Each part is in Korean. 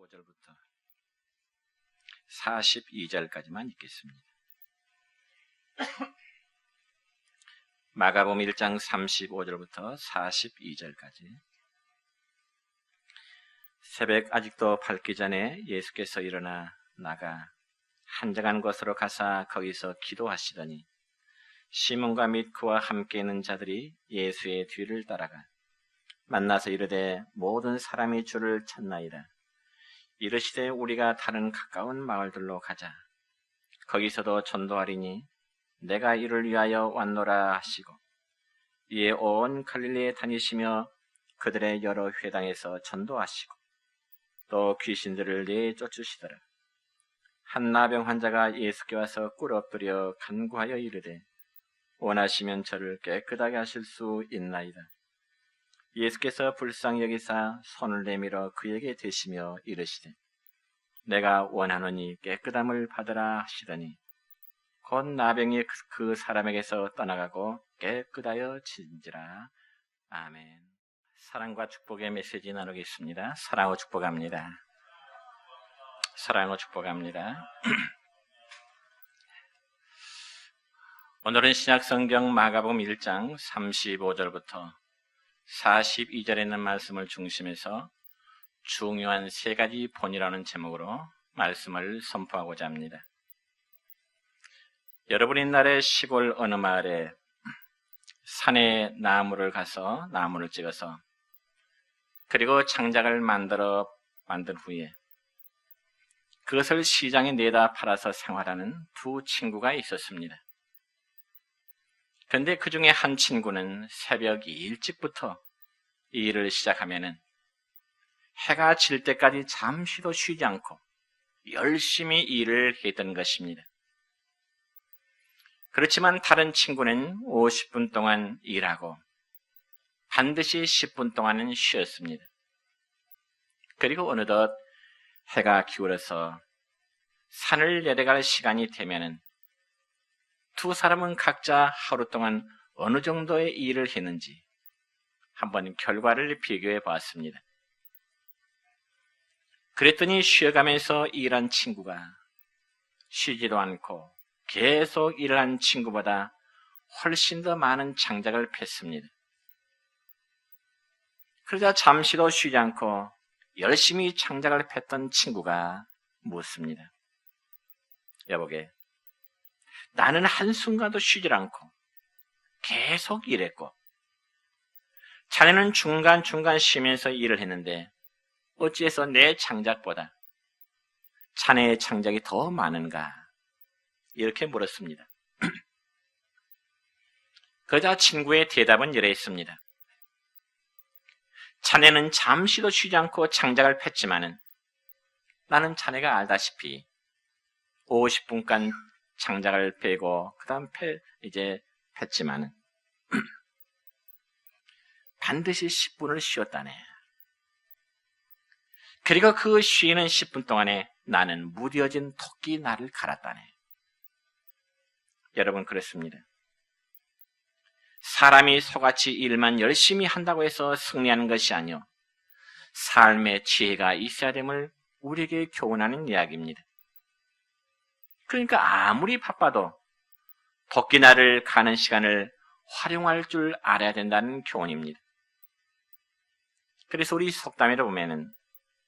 35절부터 42절까지만 읽겠습니다. 마가복음 1장 35절부터 42절까지. 새벽 아직도 밝기 전에 예수께서 일어나 나가 한적한 곳으로 가사 거기서 기도하시더니 시몬과 및 그와 함께 있는 자들이 예수의 뒤를 따라가 만나서 이르되 모든 사람이 주를 찾나이다. 이르시되 우리가 다른 가까운 마을들로 가자. 거기서도 전도하리니 내가 이를 위하여 왔노라 하시고 이에 온 갈릴리에 다니시며 그들의 여러 회당에서 전도하시고 또 귀신들을 내쫓으시더라. 한 나병 환자가 예수께 와서 꿇어 엎드려 간구하여 이르되 원하시면 저를 깨끗하게 하실 수 있나이다. 예수께서 불쌍히 여기사 손을 내밀어 그에게 대시며 이르시되 내가 원하노니 깨끗함을 받으라 하시더니 곧 나병이 그 사람에게서 떠나가고 깨끗하여 진지라. 아멘. 사랑과 축복의 메시지 나누겠습니다. 사랑하고 축복합니다. 사랑하고 축복합니다. 오늘은 신약성경 마가복음 1장 35절부터 42절에 있는 말씀을 중심해서 중요한 세 가지 본이라는 제목으로 말씀을 선포하고자 합니다. 여러분 옛날에 시골 어느 마을에 산에 나무를 가서 나무를 찍어서 그리고 장작을 만든 후에 그것을 시장에 내다 팔아서 생활하는 두 친구가 있었습니다. 그런데 그 중에 한 친구는 새벽 일찍부터 이 일을 시작하면은 해가 질 때까지 잠시도 쉬지 않고 열심히 일을 했던 것입니다. 그렇지만 다른 친구는 50분 동안 일하고 반드시 10분 동안은 쉬었습니다. 그리고 어느덧 해가 기울어서 산을 내려갈 시간이 되면은 두 사람은 각자 하루 동안 어느 정도의 일을 했는지 한번 결과를 비교해 보았습니다. 그랬더니 쉬어가면서 일한 친구가 쉬지도 않고 계속 일을 한 친구보다 훨씬 더 많은 장작을 팼습니다. 그러자 잠시도 쉬지 않고 열심히 장작을 팼던 친구가 묻습니다. 여보게, 나는 한순간도 쉬질 않고 계속 일했고 자네는 중간중간 쉬면서 일을 했는데 어찌해서 내 장작보다 자네의 장작이 더 많은가? 이렇게 물었습니다. 그러자 친구의 대답은 이러했습니다. 자네는 잠시도 쉬지 않고 장작을 팼지만은 나는 자네가 알다시피 50분간 장작을 빼고 그 다음 팼지만은 반드시 10분을 쉬었다네. 그리고 그 쉬는 10분 동안에 나는 무뎌진 토끼 날을 갈았다네. 여러분 그렇습니다. 사람이 소같이 일만 열심히 한다고 해서 승리하는 것이 아니요 삶의 지혜가 있어야 됨을 우리에게 교훈하는 이야기입니다. 그러니까 아무리 바빠도 토끼날을 가는 시간을 활용할 줄 알아야 된다는 교훈입니다. 그래서 우리 속담에도 보면은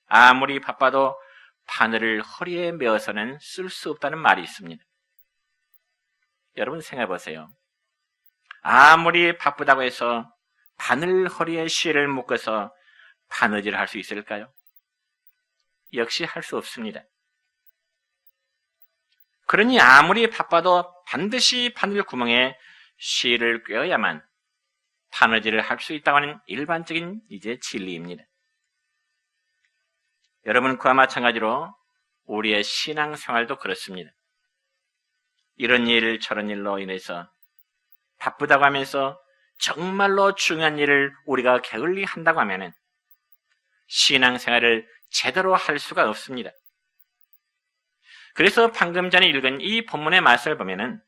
아무리 바빠도 바늘을 허리에 메어서는 쓸 수 없다는 말이 있습니다. 여러분 생각해 보세요. 아무리 바쁘다고 해서 바늘 허리에 실을 묶어서 바느질을 할 수 있을까요? 역시 할 수 없습니다. 그러니 아무리 바빠도 반드시 바늘 구멍에 실을 꿰어야만 바느질을 할 수 있다고 하는 일반적인 진리입니다. 여러분 그와 마찬가지로 우리의 신앙생활도 그렇습니다. 이런 일 저런 일로 인해서 바쁘다고 하면서 정말로 중요한 일을 우리가 게을리 한다고 하면은 신앙생활을 제대로 할 수가 없습니다. 그래서 방금 전에 읽은 이 본문의 말씀을 보면은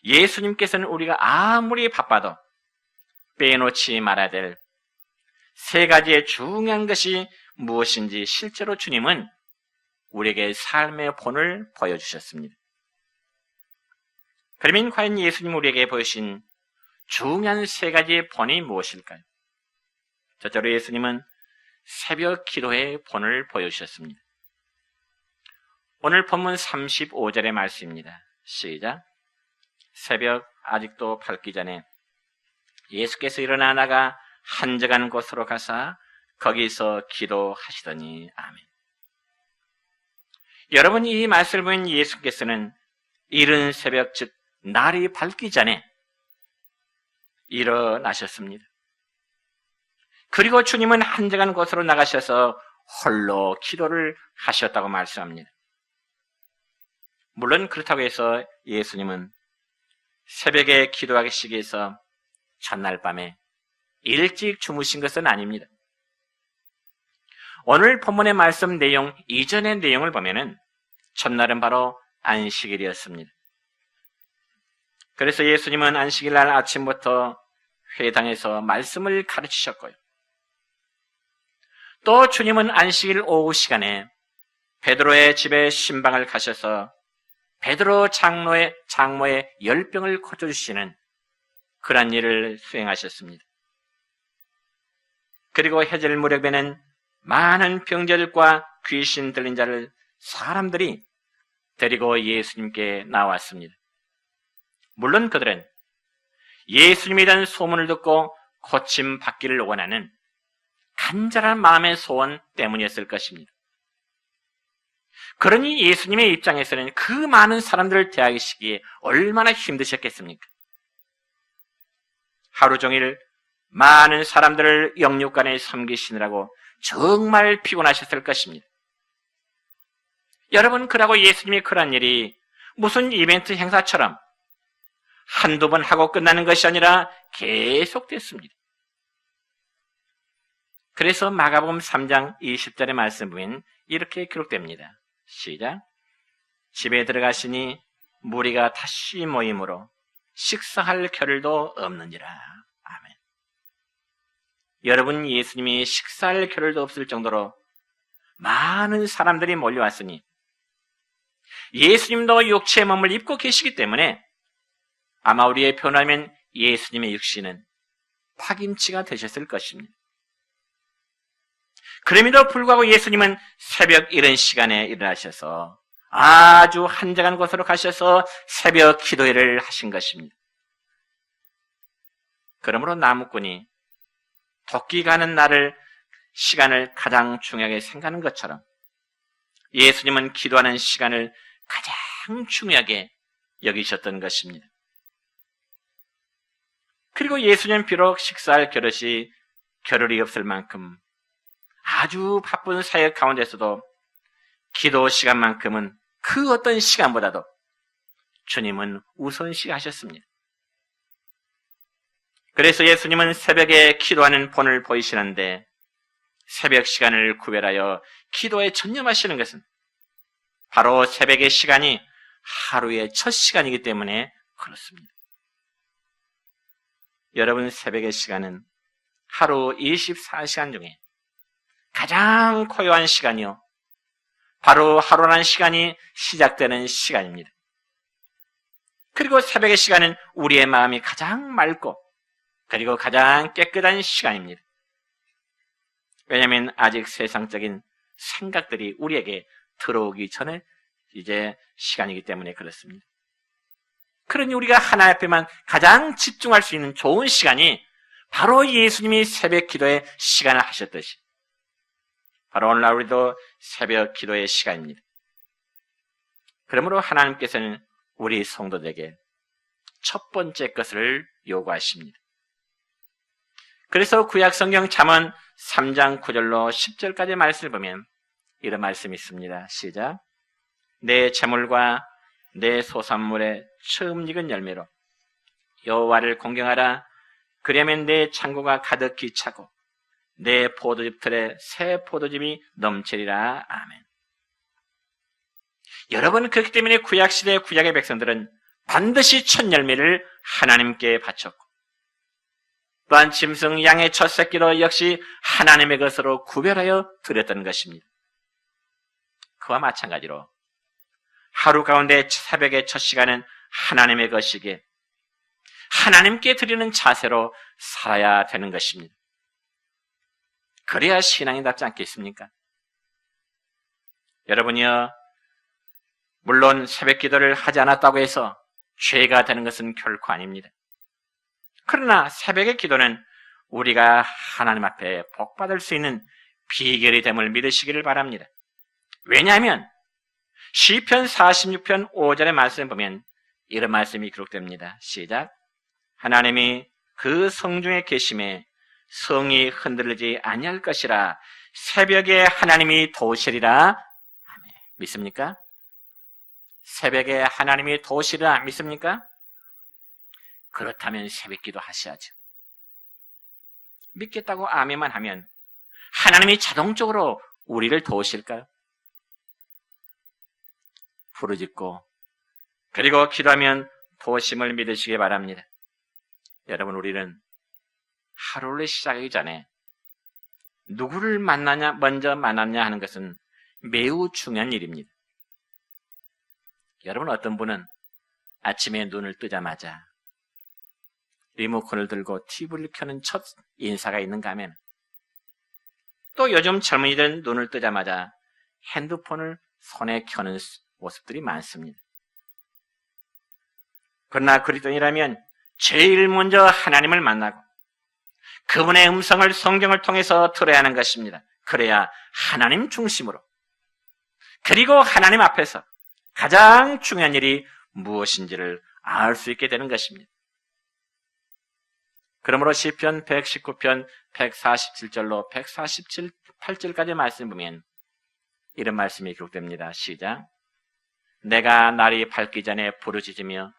예수님께서는 우리가 아무리 바빠도 빼놓지 말아야 될 세 가지의 중요한 것이 무엇인지 실제로 주님은 우리에게 삶의 본을 보여주셨습니다. 그러면 과연 예수님 우리에게 보여주신 중요한 세 가지의 본이 무엇일까요? 첫째로 예수님은 새벽 기도의 본을 보여주셨습니다. 오늘 본문 35절의 말씀입니다. 시작. 새벽 아직도 밝기 전에 예수께서 일어나 나가 한적한 곳으로 가사 거기서 기도하시더니. 아멘. 여러분, 이 말씀을 보면 예수께서는 이른 새벽, 즉 날이 밝기 전에 일어나셨습니다. 그리고 주님은 한적한 곳으로 나가셔서 홀로 기도를 하셨다고 말씀합니다. 물론 그렇다고 해서 예수님은 새벽에 기도하시기 위해서 전날 밤에 일찍 주무신 것은 아닙니다. 오늘 본문의 말씀 내용 이전의 내용을 보면은 첫날은 바로 안식일이었습니다. 그래서 예수님은 안식일 날 아침부터 회당에서 말씀을 가르치셨고요. 또 주님은 안식일 오후 시간에 베드로의 집에 신방을 가셔서 베드로 장모의 10병을 고쳐주시는 그런 일을 수행하셨습니다. 그리고 해질 무렵에는 많은 병자들과 귀신 들린 자를 사람들이 데리고 예수님께 나왔습니다. 물론 그들은 예수님에 대한 소문을 듣고 고침 받기를 원하는 간절한 마음의 소원 때문이었을 것입니다. 그러니 예수님의 입장에서는 그 많은 사람들을 대하시기에 얼마나 힘드셨겠습니까? 하루 종일 많은 사람들을 영육간에 섬기시느라고 정말 피곤하셨을 것입니다. 여러분, 그러고 예수님의 그런 일이 무슨 이벤트 행사처럼 한두 번 하고 끝나는 것이 아니라 계속됐습니다. 그래서 마가복음 3장 20절의 말씀 보면 이렇게 기록됩니다. 시작. 집에 들어가시니 무리가 다시 모이므로 식사할 겨를도 없느니라. 아멘. 여러분, 예수님이 식사할 겨를도 없을 정도로 많은 사람들이 몰려왔으니 예수님도 육체의 몸을 입고 계시기 때문에 아마 우리의 표현하면 예수님의 육신은 파김치가 되셨을 것입니다. 그럼에도 불구하고 예수님은 새벽 이른 시간에 일어나셔서 아주 한적한 곳으로 가셔서 새벽 기도회를 하신 것입니다. 그러므로 나무꾼이 도끼 가는 시간을 가장 중요하게 생각하는 것처럼 예수님은 기도하는 시간을 가장 중요하게 여기셨던 것입니다. 그리고 예수님은 비록 식사할 겨를이 없을 만큼 아주 바쁜 사역 가운데서도 기도 시간만큼은 그 어떤 시간보다도 주님은 우선시 하셨습니다. 그래서 예수님은 새벽에 기도하는 본을 보이시는데 새벽 시간을 구별하여 기도에 전념하시는 것은 바로 새벽의 시간이 하루의 첫 시간이기 때문에 그렇습니다. 여러분, 새벽의 시간은 하루 24시간 중에 가장 고요한 시간이요, 바로 하루라는 시간이 시작되는 시간입니다. 그리고 새벽의 시간은 우리의 마음이 가장 맑고 그리고 가장 깨끗한 시간입니다. 왜냐하면 아직 세상적인 생각들이 우리에게 들어오기 전에 이제 시간이기 때문에 그렇습니다. 그러니 우리가 하나님 앞에만 가장 집중할 수 있는 좋은 시간이 바로 예수님이 새벽 기도의 시간을 하셨듯이 바로 오늘날 우리도 새벽 기도의 시간입니다. 그러므로 하나님께서는 우리 성도들에게 첫 번째 것을 요구하십니다. 그래서 구약성경 잠언 3장 9절로 10절까지 말씀을 보면 이런 말씀이 있습니다. 시작. 내 재물과 내 소산물의 처음 익은 열매로 여호와를 공경하라. 그러면 내 창고가 가득히 차고 내 포도즙 틀에 새 포도즙이 넘치리라. 아멘. 여러분, 그렇기 때문에 구약시대 구약의 백성들은 반드시 첫 열매를 하나님께 바쳤고 또한 짐승 양의 첫 새끼도 역시 하나님의 것으로 구별하여 드렸던 것입니다. 그와 마찬가지로 하루 가운데 새벽의 첫 시간은 하나님의 것이기에 하나님께 드리는 자세로 살아야 되는 것입니다. 그래야 신앙인답지 않겠습니까? 여러분이요, 물론 새벽 기도를 하지 않았다고 해서 죄가 되는 것은 결코 아닙니다. 그러나 새벽의 기도는 우리가 하나님 앞에 복받을 수 있는 비결이 됨을 믿으시기를 바랍니다. 왜냐하면 시편 46편 5절의 말씀을 보면 이런 말씀이 기록됩니다. 시작. 하나님이 그 성중에 계심에 성이 흔들리지 아니할 것이라. 새벽에 하나님이 도우시리라. 아멘. 믿습니까? 새벽에 하나님이 도우시리라 믿습니까? 그렇다면 새벽기도 하셔야죠. 믿겠다고 아멘만 하면 하나님이 자동적으로 우리를 도우실까요? 부르짖고 그리고 기도하면 도우심을 믿으시기 바랍니다. 여러분, 우리는 하루를 시작하기 전에 누구를 먼저 만났냐 하는 것은 매우 중요한 일입니다. 여러분, 어떤 분은 아침에 눈을 뜨자마자 리모컨을 들고 TV를 켜는 첫 인사가 있는가 하면, 또 요즘 젊은이들은 눈을 뜨자마자 핸드폰을 손에 켜는 모습들이 많습니다. 그러나 그리스도인이라면 제일 먼저 하나님을 만나고 그분의 음성을 성경을 통해서 들어야 하는 것입니다. 그래야 하나님 중심으로, 그리고 하나님 앞에서 가장 중요한 일이 무엇인지를 알 수 있게 되는 것입니다. 그러므로 시편 119편 147절로 148절까지 말씀 보면 이런 말씀이 기록됩니다. 시작. 내가 날이 밝기 전에 부르짖으며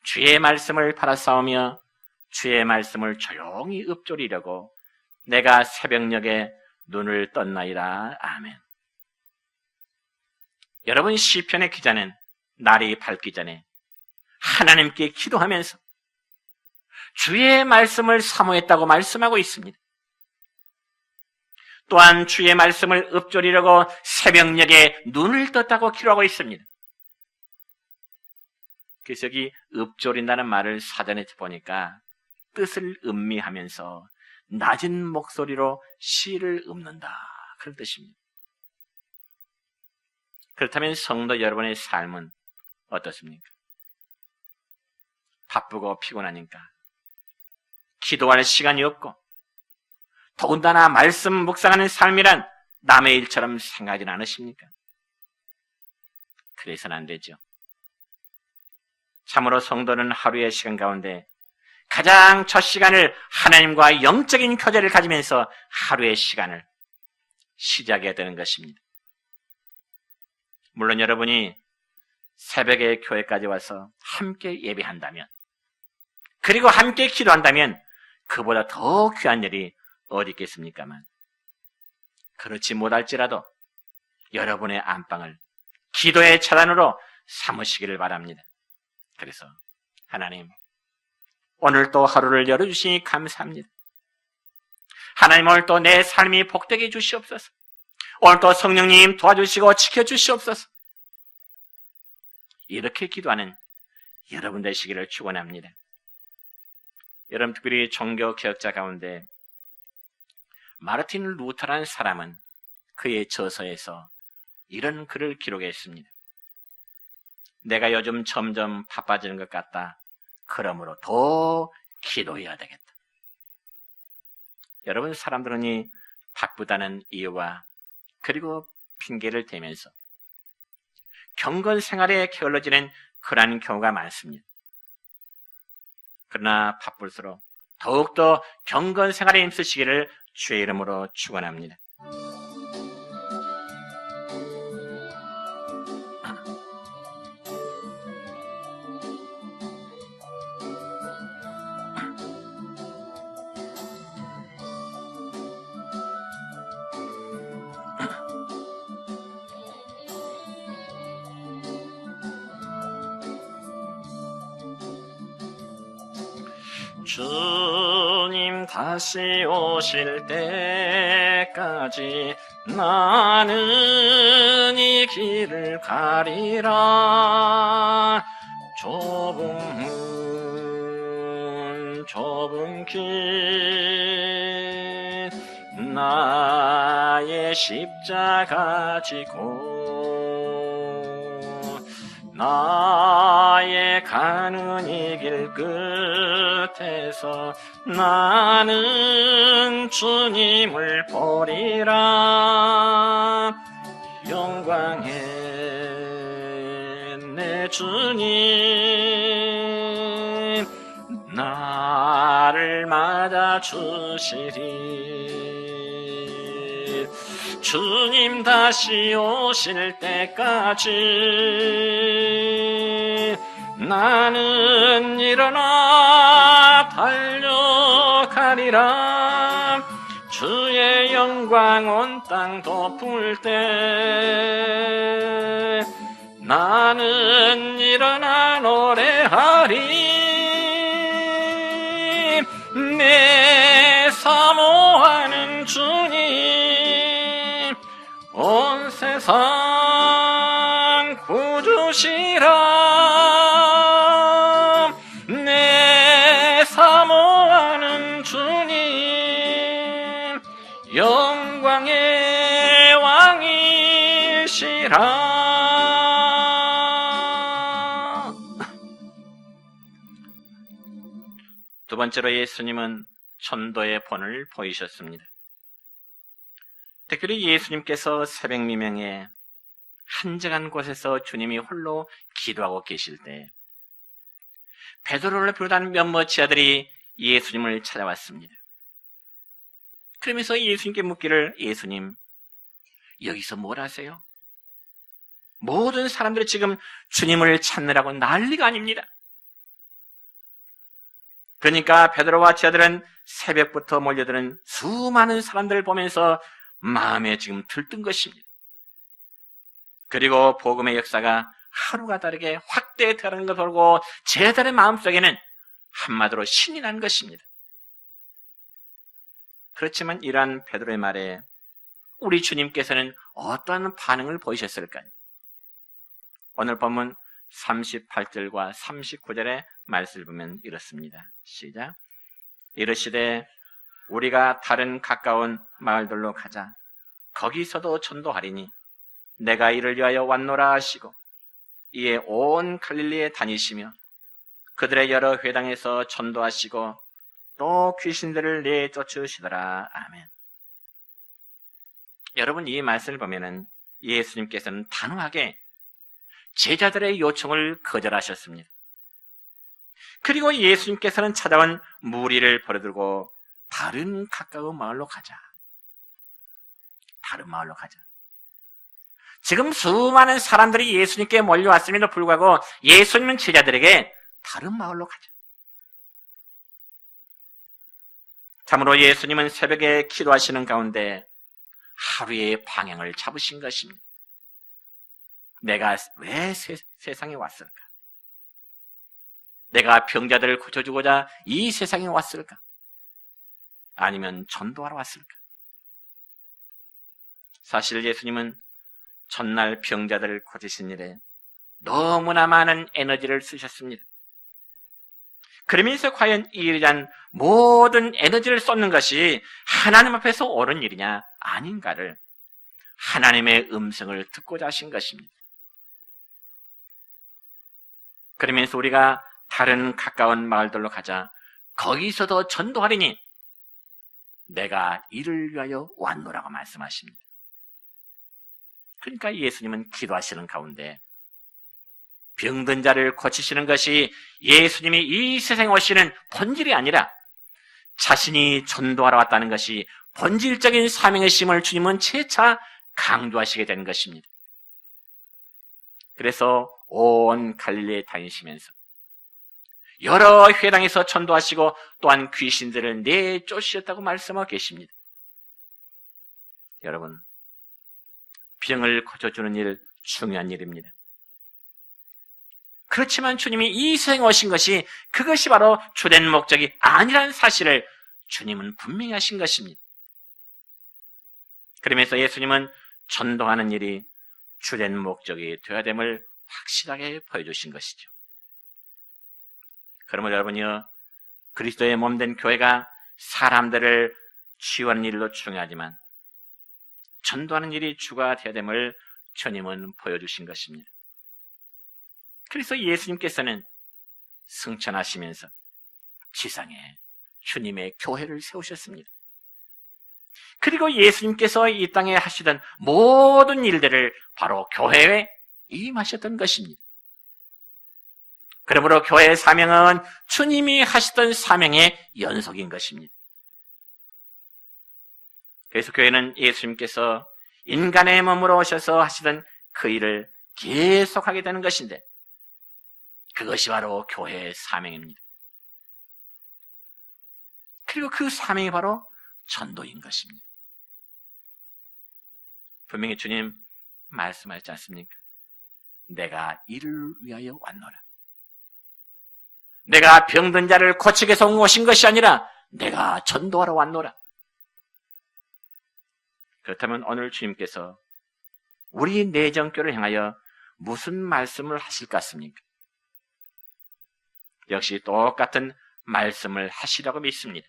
주의 말씀을 바라싸우며 주의 말씀을 조용히 읊조리려고 내가 새벽녘에 눈을 떴나이다. 아멘. 여러분, 시편의 기자는 날이 밝기 전에 하나님께 기도하면서 주의 말씀을 사모했다고 말씀하고 있습니다. 또한 주의 말씀을 읊조리려고 새벽녘에 눈을 떴다고 기록하고 있습니다. 그래서 여기 읊조린다는 말을 사전에 보니까 뜻을 음미하면서 낮은 목소리로 시를 읊는다, 그런 뜻입니다. 그렇다면 성도 여러분의 삶은 어떻습니까? 바쁘고 피곤하니까 기도할 시간이 없고 더군다나 말씀 묵상하는 삶이란 남의 일처럼 생각하지는 않으십니까? 그래서는 안 되죠. 참으로 성도는 하루의 시간 가운데 가장 첫 시간을 하나님과 영적인 교제를 가지면서 하루의 시간을 시작해야 되는 것입니다. 물론 여러분이 새벽에 교회까지 와서 함께 예배한다면, 그리고 함께 기도한다면 그보다 더 귀한 일이 어디 있겠습니까만, 그렇지 못할지라도 여러분의 안방을 기도의 차단으로 삼으시기를 바랍니다. 그래서 하나님, 오늘 또 하루를 열어주시니 감사합니다. 하나님, 오늘 또 내 삶이 복되게 해 주시옵소서. 오늘 또 성령님 도와주시고 지켜주시옵소서. 이렇게 기도하는 여러분 되시기를 축원합니다. 여러분, 특별히 종교개혁자 가운데 마르틴 루터라는 사람은 그의 저서에서 이런 글을 기록했습니다. 내가 요즘 점점 바빠지는 것 같다. 그러므로 더 기도해야 되겠다. 여러분, 사람들은 이 바쁘다는 이유와 그리고 핑계를 대면서 경건 생활에 게을러지는 그러한 경우가 많습니다. 그러나 바쁠수록 더욱더 경건 생활에 힘쓰시기를 주의 이름으로 축원합니다. 주님 다시 오실 때까지 나는 이 길을 가리라. 좁은 길 나의 십자가 지고 나의 가는 이 길 끝에서 나는 주님을 보리라. 영광의 내 주님 나를 맞아주시리. 주님 다시 오실 때까지 나는 일어나 달려가리라. 주의 영광 온 땅 덮을 때 나는 일어나 노래하리. 내 사모하는 주님 온 세상 구주시라. 내 사모하는 주님 영광의 왕이시라. 두 번째로 예수님은 전도의 본을 보이셨습니다. 특별히 예수님께서 새벽 미명에 한적한 곳에서 주님이 홀로 기도하고 계실 때 베드로를 비롯한 몇몇 지하들이 예수님을 찾아왔습니다. 그러면서 예수님께 묻기를, 예수님, 여기서 뭘 하세요? 모든 사람들이 지금 주님을 찾느라고 난리가 아닙니다. 그러니까 베드로와 지하들은 새벽부터 몰려드는 수많은 사람들을 보면서 마음에 지금 들뜬 것입니다. 그리고 복음의 역사가 하루가 다르게 확대되는 것을 보고 제자들의 마음속에는 한마디로 신이 난 것입니다. 그렇지만 이러한 베드로의 말에 우리 주님께서는 어떠한 반응을 보이셨을까요? 오늘 본문 38절과 39절의 말씀을 보면 이렇습니다. 시작. 이르시되 우리가 다른 가까운 마을들로 가자. 거기서도 전도하리니 내가 이를 위하여 왔노라 하시고 이에 온 갈릴리에 다니시며 그들의 여러 회당에서 전도하시고 또 귀신들을 내쫓으시더라. 아멘. 여러분, 이 말씀을 보면은 예수님께서는 단호하게 제자들의 요청을 거절하셨습니다. 그리고 예수님께서는 찾아온 무리를 버려두고 다른 가까운 마을로 가자. 다른 마을로 가자. 지금 수많은 사람들이 예수님께 몰려왔음에도 불구하고 예수님은 제자들에게 다른 마을로 가자. 참으로 예수님은 새벽에 기도하시는 가운데 하루의 방향을 잡으신 것입니다. 내가 왜 세상에 왔을까? 내가 병자들을 고쳐주고자 이 세상에 왔을까? 아니면 전도하러 왔을까? 사실 예수님은 전날 병자들을 고치신 일에 너무나 많은 에너지를 쓰셨습니다. 그러면서 과연 이 일에 대한 모든 에너지를 쏟는 것이 하나님 앞에서 옳은 일이냐 아닌가를 하나님의 음성을 듣고자 하신 것입니다. 그러면서 우리가 다른 가까운 마을들로 가자. 거기서도 전도하리니 내가 이를 위하여 왔노라고 말씀하십니다. 그러니까 예수님은 기도하시는 가운데 병든 자를 고치시는 것이 예수님이 이 세상에 오시는 본질이 아니라 자신이 전도하러 왔다는 것이 본질적인 사명의 심을 주님은 재차 강조하시게 된 것입니다. 그래서 온 갈릴리에 다니시면서 여러 회당에서 전도하시고 또한 귀신들을 내쫓으셨다고 말씀하고 계십니다. 여러분, 병을 고쳐주는 일 중요한 일입니다. 그렇지만 주님이 이 세상에 오신 것이 그것이 바로 주된 목적이 아니라는 사실을 주님은 분명히 하신 것입니다. 그러면서 예수님은 전도하는 일이 주된 목적이 되어야 됨을 확실하게 보여주신 것이죠. 그러므로 여러분이요, 그리스도의 몸된 교회가 사람들을 치유하는 일로 중요하지만 전도하는 일이 주가 되어야 됨을 주님은 보여주신 것입니다. 그래서 예수님께서는 승천하시면서 지상에 주님의 교회를 세우셨습니다. 그리고 예수님께서 이 땅에 하시던 모든 일들을 바로 교회에 임하셨던 것입니다. 그러므로 교회의 사명은 주님이 하시던 사명의 연속인 것입니다. 그래서 교회는 예수님께서 인간의 몸으로 오셔서 하시던 그 일을 계속하게 되는 것인데, 그것이 바로 교회의 사명입니다. 그리고 그 사명이 바로 전도인 것입니다. 분명히 주님 말씀하셨지 않습니까? 내가 이를 위하여 왔노라. 내가 병든 자를 고치게 해서 오신 것이 아니라 내가 전도하러 왔노라. 그렇다면 오늘 주님께서 우리 내정교를 향하여 무슨 말씀을 하실 것 같습니까? 역시 똑같은 말씀을 하시라고 믿습니다.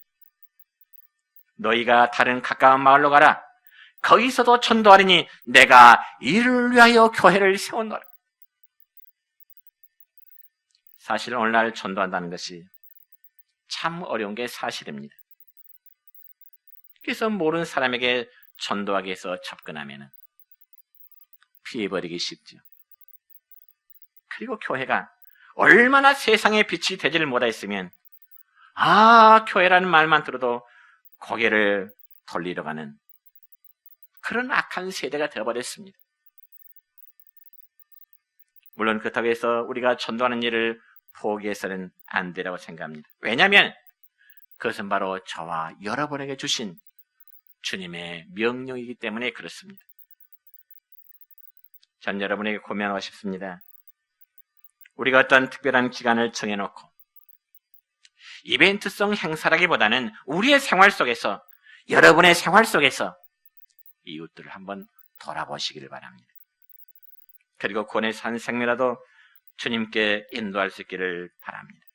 너희가 다른 가까운 마을로 가라. 거기서도 전도하리니 내가 이를 위하여 교회를 세우노라. 사실 오늘날 전도한다는 것이 참 어려운 게 사실입니다. 그래서 모르는 사람에게 전도하기 위해서 접근하면 피해버리기 쉽죠. 그리고 교회가 얼마나 세상의 빛이 되지를 못했으면 교회라는 말만 들어도 고개를 돌리러 가는 그런 악한 세대가 되어버렸습니다. 물론 그렇다고 해서 우리가 전도하는 일을 포기해서는 안 되라고 생각합니다. 왜냐하면 그것은 바로 저와 여러분에게 주신 주님의 명령이기 때문에 그렇습니다. 전 여러분에게 고민하고 싶습니다. 우리가 어떤 특별한 기간을 정해놓고 이벤트성 행사라기보다는 우리의 생활 속에서, 여러분의 생활 속에서 이웃들을 한번 돌아보시기를 바랍니다. 그리고 권의 산 생명이라도 주님께 인도할 수 있기를 바랍니다.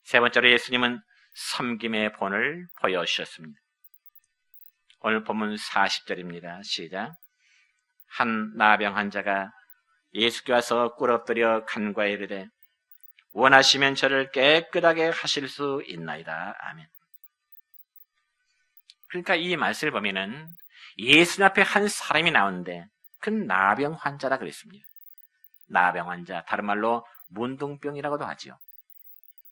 세 번째로 예수님은 섬김의 본을 보여주셨습니다. 오늘 본문 40절입니다. 시작. 한 나병 환자가 예수께 와서 꿇어엎드려 간과해 이르되 원하시면 저를 깨끗하게 하실 수 있나이다. 아멘. 그러니까 이 말씀을 보면은 예수님 앞에 한 사람이 나오는데 그 나병 환자라 그랬습니다. 나병 환자, 다른 말로 문둥병이라고도 하지요.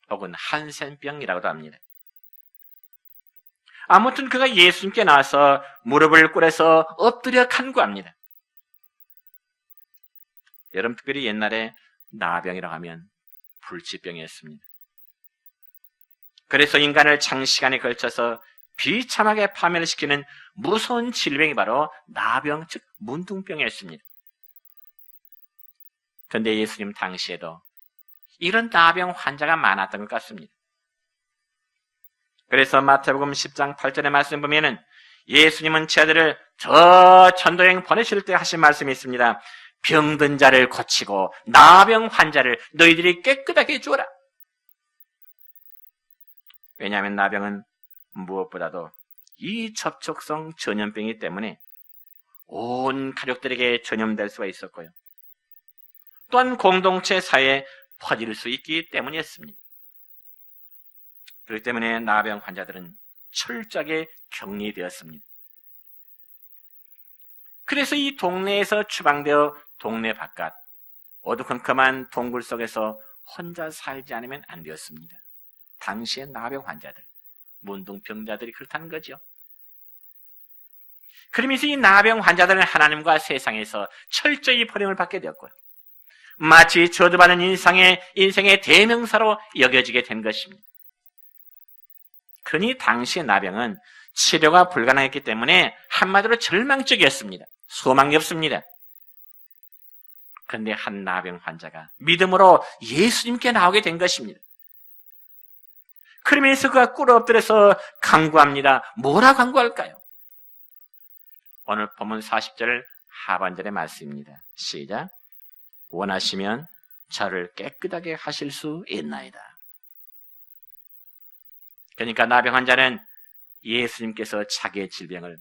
혹은 한센병이라고도 합니다. 아무튼 그가 예수님께 나와서 무릎을 꿇어서 엎드려 간구합니다. 여러분, 특별히 옛날에 나병이라고 하면 불치병이었습니다. 그래서 인간을 장시간에 걸쳐서 비참하게 파멸시키는 무서운 질병이 바로 나병, 즉 문둥병이었습니다. 그런데 예수님 당시에도 이런 나병 환자가 많았던 것 같습니다. 그래서 마태복음 10장 8절의 말씀 보면은 예수님은 제 아들을 저 전도여행 보내실 때 하신 말씀이 있습니다. 병든 자를 고치고 나병 환자를 너희들이 깨끗하게 해주어라. 왜냐하면 나병은 무엇보다도 이 접촉성 전염병이기 때문에 온 가족들에게 전염될 수가 있었고요. 또한 공동체 사회에 퍼질 수 있기 때문이었습니다. 그렇기 때문에 나병 환자들은 철저하게 격리되었습니다. 그래서 이 동네에서 추방되어 동네 바깥 어두컴컴한 동굴 속에서 혼자 살지 않으면 안 되었습니다. 당시의 나병 환자들, 문둥병자들이 그렇다는 거죠. 그러면서 이 나병 환자들은 하나님과 세상에서 철저히 버림을 받게 되었고요. 마치 저주받은 인생의 대명사로 여겨지게 된 것입니다. 그러니 당시의 나병은 치료가 불가능했기 때문에 한마디로 절망적이었습니다. 소망이 없습니다. 그런데 한 나병 환자가 믿음으로 예수님께 나오게 된 것입니다. 그러면서 그가 꿇어 엎드려서 간구합니다. 뭐라 간구할까요? 오늘 본문 40절 하반절의 말씀입니다. 시작. 원하시면 저를 깨끗하게 하실 수 있나이다. 그러니까 나병 환자는 예수님께서 자기의 질병을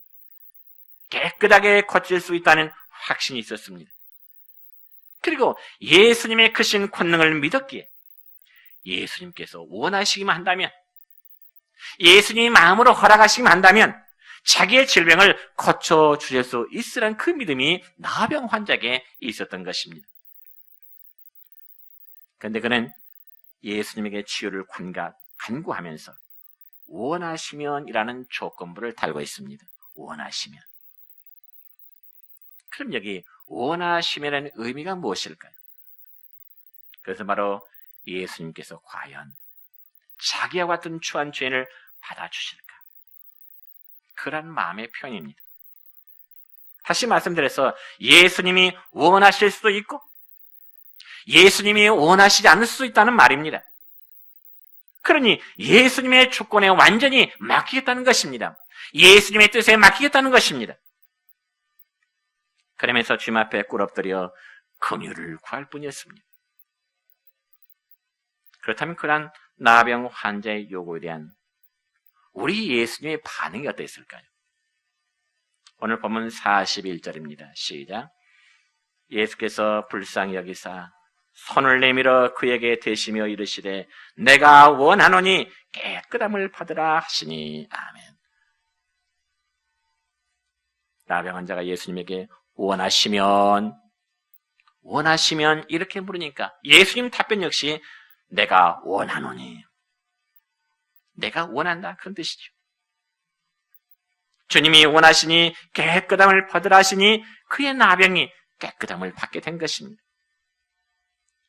깨끗하게 고칠 수 있다는 확신이 있었습니다. 그리고 예수님의 크신 권능을 믿었기에 예수님께서 원하시기만 한다면, 예수님이 마음으로 허락하시기만 한다면 자기의 질병을 고쳐주실 수 있으란 그 믿음이 나병 환자에게 있었던 것입니다. 그런데 그는 예수님에게 치유를 간구하면서 원하시면이라는 조건부를 달고 있습니다. 원하시면. 그럼 여기 원하시면의 의미가 무엇일까요? 그래서 바로 예수님께서 과연 자기와 같은 추한 죄인을 받아주실까? 그런 마음의 표현입니다. 다시 말씀드려서 예수님이 원하실 수도 있고 예수님이 원하시지 않을 수도 있다는 말입니다. 그러니 예수님의 주권에 완전히 맡기겠다는 것입니다. 예수님의 뜻에 맡기겠다는 것입니다. 그러면서 주님 앞에 꿇어엎드려 긍휼을 구할 뿐이었습니다. 그렇다면 그러한 나병 환자의 요구에 대한 우리 예수님의 반응이 어땠을까요? 오늘 본문 41절입니다. 시작. 예수께서 불쌍히 여기사 손을 내밀어 그에게 대시며 이르시되 내가 원하노니 깨끗함을 받으라 하시니. 아멘. 나병 환자가 예수님에게 원하시면 이렇게 물으니까 예수님 답변 역시 내가 원하노니, 내가 원한다, 그런 뜻이죠. 주님이 원하시니 깨끗함을 받으라 하시니 그의 나병이 깨끗함을 받게 된 것입니다.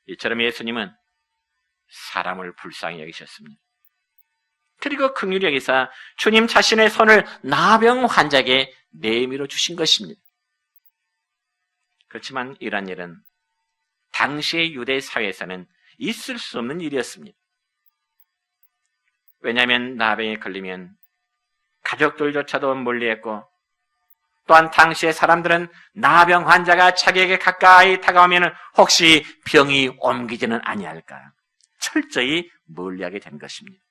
이처럼 예수님은 사람을 불쌍히 여기셨습니다. 그리고 긍휼히 여기사 주님 자신의 손을 나병 환자에게 내밀어 주신 것입니다. 그렇지만 이러한 일은 당시의 유대 사회에서는 있을 수 없는 일이었습니다. 왜냐하면 나병에 걸리면 가족들조차도 멀리했고, 또한 당시의 사람들은 나병 환자가 자기에게 가까이 다가오면 혹시 병이 옮기지는 아니할까 철저히 멀리하게 된 것입니다.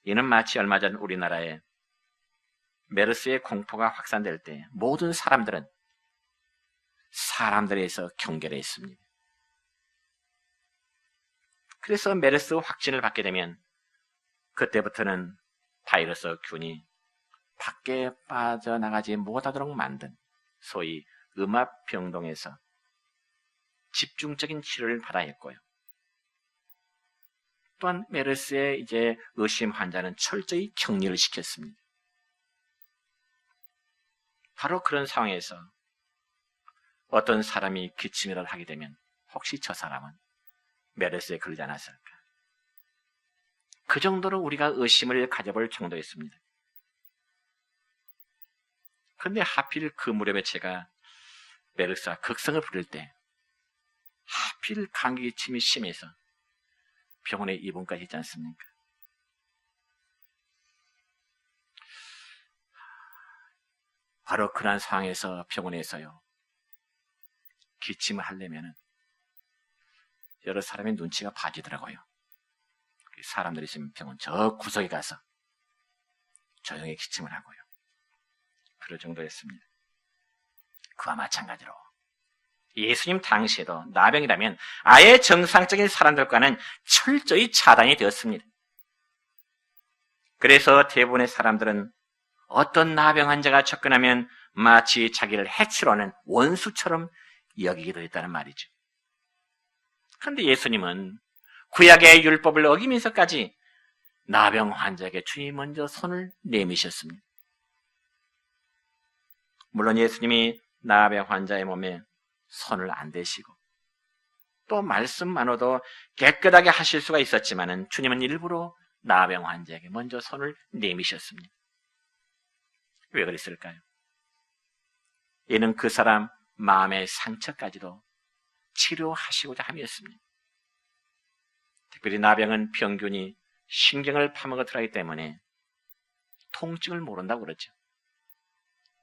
이는 마치 얼마 전 우리나라에 메르스의 공포가 확산될 때 모든 사람들은 사람들에서 경계했습니다. 그래서 메르스 확진을 받게 되면 그때부터는 바이러스 균이 밖에 빠져나가지 못하도록 만든 소위 음압병동에서 집중적인 치료를 받아야 했고요. 또한 메르스의 이제 의심 환자는 철저히 격리를 시켰습니다. 바로 그런 상황에서 어떤 사람이 기침이라도 하게 되면 혹시 저 사람은 메르스에 걸리지 않았을까? 그 정도로 우리가 의심을 가져볼 정도였습니다. 그런데 하필 그 무렵에 제가 메르스가 극성을 부릴 때 하필 감기 기침이 심해서 병원에 입원까지 했지 않습니까? 바로 그런 상황에서 병원에서요, 기침을 하려면 여러 사람의 눈치가 봐지더라고요. 사람들이 있으면 병원 저 구석에 가서 조용히 기침을 하고요. 그럴 정도였습니다. 그와 마찬가지로 예수님 당시에도 나병이라면 아예 정상적인 사람들과는 철저히 차단이 되었습니다. 그래서 대부분의 사람들은 어떤 나병 환자가 접근하면 마치 자기를 해치러 오는 원수처럼 여기기도 했다는 말이죠. 그런데 예수님은 구약의 율법을 어기면서까지 나병 환자에게 주님이 먼저 손을 내미셨습니다. 물론 예수님이 나병 환자의 몸에 손을 안 대시고 또 말씀만으로도 깨끗하게 하실 수가 있었지만은 주님은 일부러 나병 환자에게 먼저 손을 내미셨습니다. 왜 그랬을까요? 이는 그 사람 마음의 상처까지도 치료하시고자 함이었습니다. 특별히 나병은 병균이 신경을 파먹어 들어가기 때문에 통증을 모른다고 그러죠.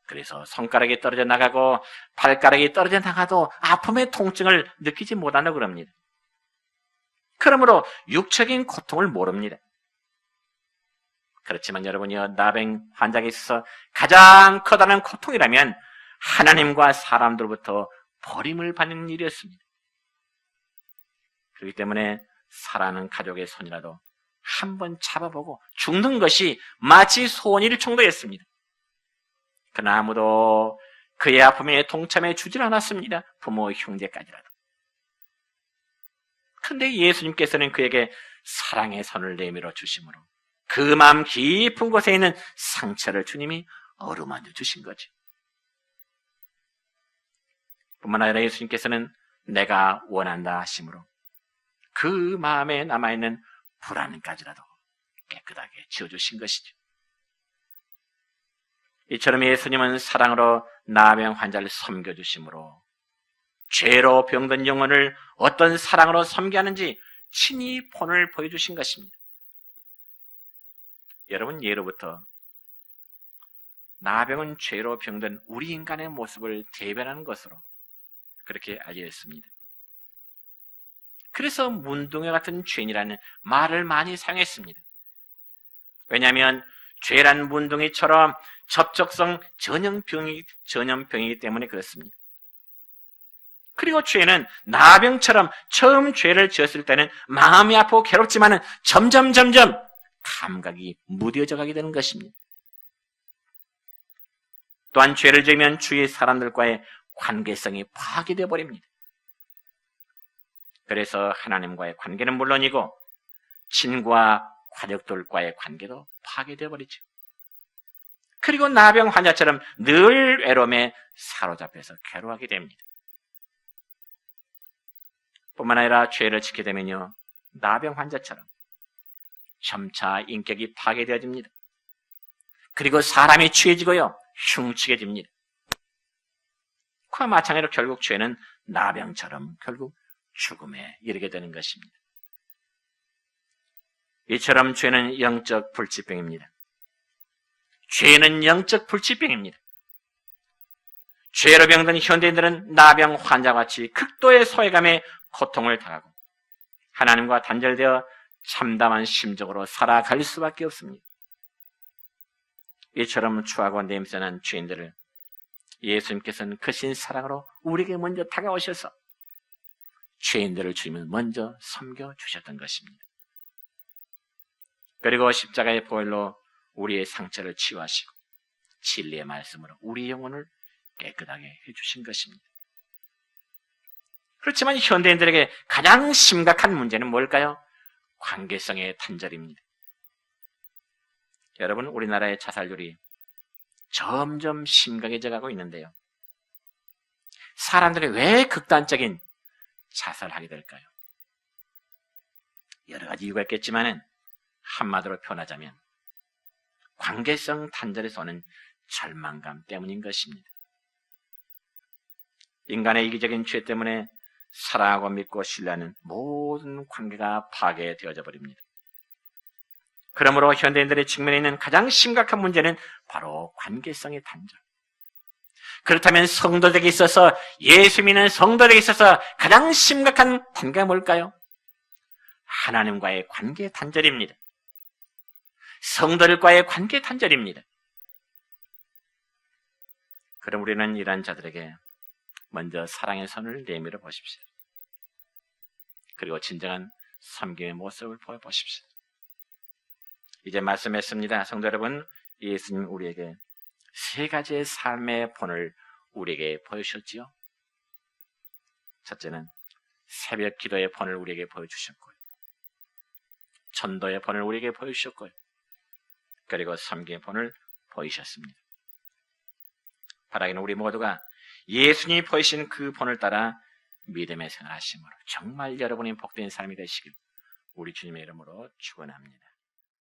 그래서 손가락이 떨어져 나가고 발가락이 떨어져 나가도 아픔의 통증을 느끼지 못한다고 그럽니다. 그러므로 육적인 고통을 모릅니다. 그렇지만 여러분이요, 나병 환자에 있어서 가장 커다란 고통이라면 하나님과 사람들로부터 버림을 받는 일이었습니다. 그렇기 때문에 사랑하는 가족의 손이라도 한번 잡아보고 죽는 것이 마치 소원일 정도였습니다. 그러나 아무도 그의 아픔에 동참해 주질 않았습니다. 부모, 형제까지라도. 그런데 예수님께서는 그에게 사랑의 손을 내밀어 주심으로 그 마음 깊은 곳에 있는 상처를 주님이 어루만져 주신 거죠. 뿐만 아니라 예수님께서는 내가 원한다 하심으로 그 마음에 남아있는 불안까지라도 깨끗하게 지워주신 것이죠. 이처럼 예수님은 사랑으로 나병 환자를 섬겨주심으로 죄로 병든 영혼을 어떤 사랑으로 섬기하는지 친히 본을 보여주신 것입니다. 여러분, 예로부터 나병은 죄로 병든 우리 인간의 모습을 대변하는 것으로 그렇게 알려져 있습니다. 그래서 문둥이 같은 죄인이라는 말을 많이 사용했습니다. 왜냐하면 죄란 문둥이처럼 접촉성 전염병이기 때문에 그렇습니다. 그리고 죄는 나병처럼 처음 죄를 지었을 때는 마음이 아프고 괴롭지만은 점점 감각이 무뎌져 가게 되는 것입니다. 또한 죄를 지으면 주위 사람들과의 관계성이 파괴되어 버립니다. 그래서 하나님과의 관계는 물론이고 친구와 가족들과의 관계도 파괴되어 버리죠. 그리고 나병 환자처럼 늘 외로움에 사로잡혀서 괴로워하게 됩니다. 뿐만 아니라 죄를 지게 되면요, 나병 환자처럼 점차 인격이 파괴되어집니다. 그리고 사람이 취해지고요, 흉측해집니다. 그와 마찬가지로 결국 죄는 나병처럼 결국 죽음에 이르게 되는 것입니다. 이처럼 죄는 영적 불치병입니다. 죄는 영적 불치병입니다. 죄로 병든 현대인들은 나병 환자같이 극도의 소외감에 고통을 당하고 하나님과 단절되어 참담한 심정으로 살아갈 수밖에 없습니다. 이처럼 추하고 냄새난 죄인들을 예수님께서는 크신 사랑으로 우리에게 먼저 다가오셔서 죄인들을 주님은 먼저 섬겨주셨던 것입니다. 그리고 십자가의 보혈로 우리의 상처를 치유하시고 진리의 말씀으로 우리 영혼을 깨끗하게 해주신 것입니다. 그렇지만 현대인들에게 가장 심각한 문제는 뭘까요? 관계성의 단절입니다. 여러분, 우리나라의 자살률이 점점 심각해져 가고 있는데요. 사람들이 왜 극단적인 자살하게 될까요? 여러 가지 이유가 있겠지만은 한마디로 표현하자면 관계성 단절에서 오는 절망감 때문인 것입니다. 인간의 이기적인 죄 때문에 사랑하고 믿고 신뢰하는 모든 관계가 파괴되어져 버립니다. 그러므로 현대인들의 측면에 있는 가장 심각한 문제는 바로 관계성의 단절. 그렇다면 성도들에게 있어서, 예수 믿는 성도들에게 있어서 가장 심각한 관계가 뭘까요? 하나님과의 관계 단절입니다. 성도들과의 관계 단절입니다. 그럼 우리는 이러한 자들에게 먼저 사랑의 손을 내밀어 보십시오. 그리고 진정한 섬김의 모습을 보여보십시오. 이제 말씀했습니다. 성도 여러분, 예수님 우리에게 세 가지의 삶의 본을 우리에게 보여주셨지요. 첫째는 새벽 기도의 본을 우리에게 보여주셨고요. 전도의 본을 우리에게 보여주셨고요. 그리고 섬김의 본을 보이셨습니다. 바라기는 우리 모두가 예수님이 보이신 그 본을 따라 믿음의 생활하심으로 정말 여러분이 복된 삶이 되시길 우리 주님의 이름으로 축원합니다.